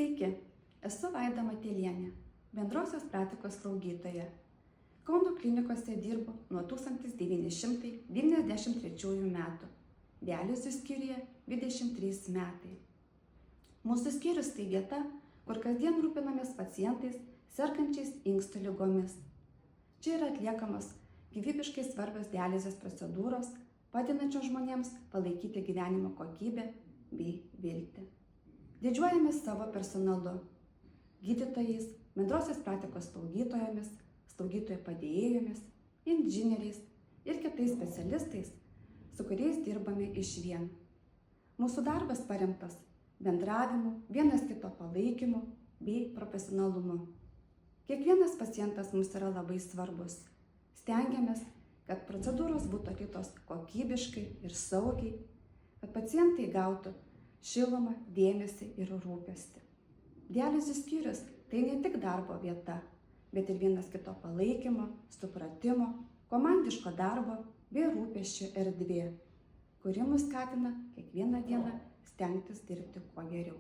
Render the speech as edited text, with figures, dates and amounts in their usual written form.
Sveiki, esu Vaida Matelienė, bendrosios praktikos slaugytoja. Kauno klinikose dirbu nuo 1993 metų, dializių skyriuje 23 metai. Mūsų skyrius tai vieta, kur kasdien rūpinamės pacientais sergančiais inkstų ligomis. Čia yra atliekamos gyvybiškai svarbios dializės procedūros, padedančios žmonėms palaikyti gyvenimo kokybę bei viltį. Didžiuojamės savo personalu, gydytojais, bendrosios praktikos slaugytojomis, slaugytojų padėjėjomis, inžinieriais ir kitais specialistais, su kuriais dirbame išvien. Mūsų darbas paremtas bendravimu, vienas kito palaikymu bei profesionalumu. Kiekvienas pacientas mums yra labai svarbus. Stengiamės, kad procedūros būtų atliktos kokybiškai ir saugiai, kad pacientai gautų šilumą, dėmesį ir rūpestį. Dializių skyrius tai ne tik darbo vieta, bet ir vienas kito palaikymo, supratimo, komandiško darbo bei rūpesčio erdvė, kuri mus skatina kiekvieną dieną stengtis dirbti kuo geriau.